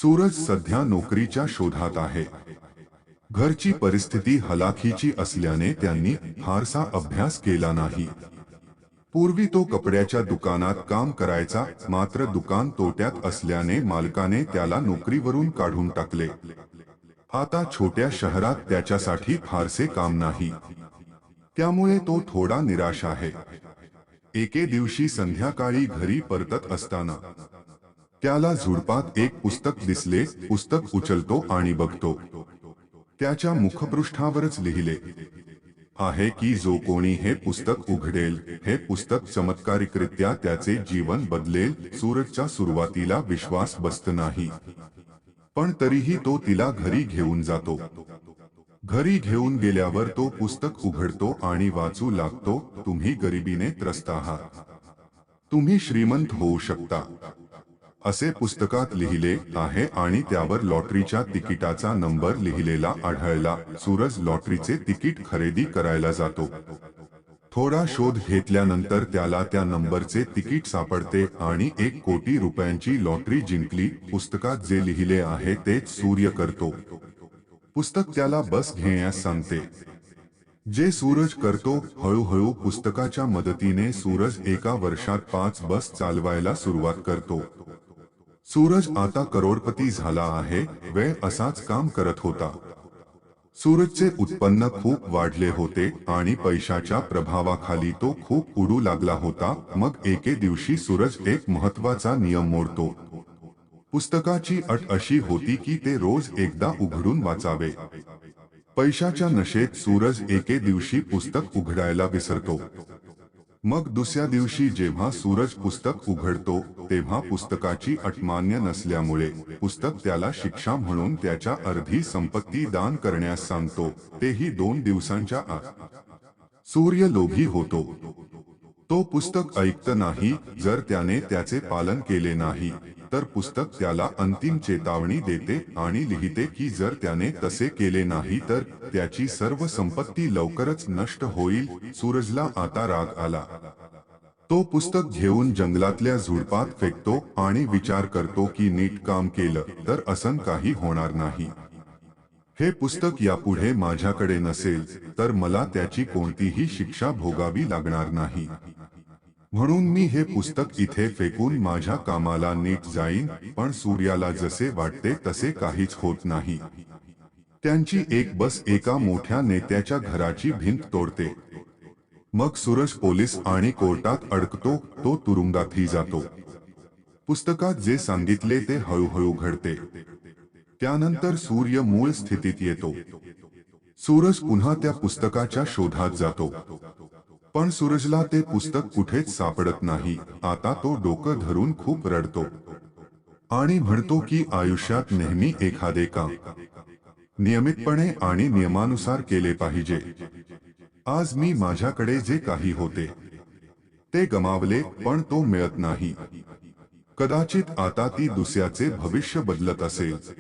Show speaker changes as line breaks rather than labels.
सूरज सध्या नोकरीच्या शोधात आहे। घरची परिस्थिती हलाखीची असल्याने त्यांनी फारसा अभ्यास केला नाही। पूर्वी तो कपड्याच्या दुकानात काम करायचा, मात्र दुकान तोट्यात असल्याने मालकाने त्याला नोकरीवरून काढून टाकले। आता छोट्या शहरात त्याच्यासाठी फारसे काम नाही, त्यामुळे तो थोडा निराश आहे। एके दिवशी संध्याकाळी घरी परतत असताना त्याला झुडपात एक पुस्तक दिसले। पुस्तक उचलतो आणि बघतो, त्याच्या मुखपृष्ठावरच लिहिले आहे की जो कोणी हे पुस्तक उघडेल, हे पुस्तक चमत्कारिकरित्या त्याचे जीवन बदलेल। सूरजच्या सुरुवातीला विश्वास बसत नाही, पण तरीही तो तिला घरी घेऊन जातो। घरी घेऊन गेल्यावर तो पुस्तक उघडतो आणि वाचू लागतो, तुम्ही गरिबीने त्रस्त आहात, तुम्ही श्रीमंत होऊ शकता, असे पुस्तकात लिहिले आहे आणि त्यावर लॉटरीच्या तिकिटाचा नंबर लिहिलेला आढळला। सूरज लॉटरीचे तिकीट खरेदी करायला जातो। थोडा शोध घेतल्यानंतर त्याला त्या नंबरचे तिकीट सापडते आणि 1 कोटी रुपयांची लॉटरी जिंकली। पुस्तकात जे लिहिले आहे तेच सूर्य करतो। पुस्तक त्याला बस घेण्यास सांगते, जे सूरज करतो। हळूहळू पुस्तकाच्या मदतीने सूरज एका वर्षात 5 बस चालवायला सुरुवात करतो। सूरज आता करोडपती झाला आहे। वेळ असाच काम करत होता। सूरजचे उत्पन्न खूप वाढले होते आणि पैशाच्या प्रभावाखाली तो खूप उडू लागला होता। मग एके दिवशी सूरज एक महत्त्वाचा नियम मोडतो। पुस्तकाची अट अशी होती की ते रोज एकदा उघडून वाचावे। पैशाच्या नशेत सूरज एके दिवशी पुस्तक उघडायला विसरतो। मग दुसऱ्या दिवशी जेव्हा सूरज पुस्तक उघडतो, तेव्हा पुस्तकाची अट मान्य नसल्यामुळे पुस्तक त्याला शिक्षा म्हणून त्याच्या अर्धी संपत्ती दान करण्यास सांगतो, तेही 2 दिवसांच्या आत। सूर्य लोभी होतो। तो पुस्तक ऐकत नाही। जर त्याने त्याचे पालन केले नाही तर पुस्तक त्याला अंतिम चेतावणी देते आणि लिहिते की जर त्याने तसे केले नाही तर त्याची सर्व संपत्ती लवकरच नष्ट होईल। सूरजला आता राग आला। तो पुस्तक घेऊन जंगलातल्या झुडपात फेकतो आणि विचार करतो की नीट काम केलं तर असं काही होणार नाही। हे पुस्तक यापुढे माझ्याकडे नसेल तर मला त्याची कोणतीही शिक्षा भोगावी लागणार नाही, म्हणून मी हे पुस्तक इथे फेकून माझ्या कामाला नीट जाईन। पण सूर्याला जसे वाटते तसे काहीच होत नाही। त्यांची एक बस एका मोठ्या नेत्याच्या घराची भिंत तोडते। मग सूरज पोलीस आणि कोर्टात अडकतो। तो तुरुंगातही जातो। पुस्तकात जे सांगितले ते हळूहळू घडते। त्यानंतर सूर्य मूळ स्थितीत येतो। सूरज पुन्हा त्या पुस्तकाच्या शोधात जातो, पण सूरजला ते पुस्तक कुठेच सापडत नाही। आता तो डोकं धरून खूप रडतो आणि म्हणतो की आयुष्यात नेहमी एखादे काम नियमितपणे आणि नियमानुसार केले पाहिजे। आज मी माझ्याकडे जे काही होते ते गमावले, पण तो मिळत नाही। कदाचित आता ती दुसऱ्याचे भविष्य बदलत असेल।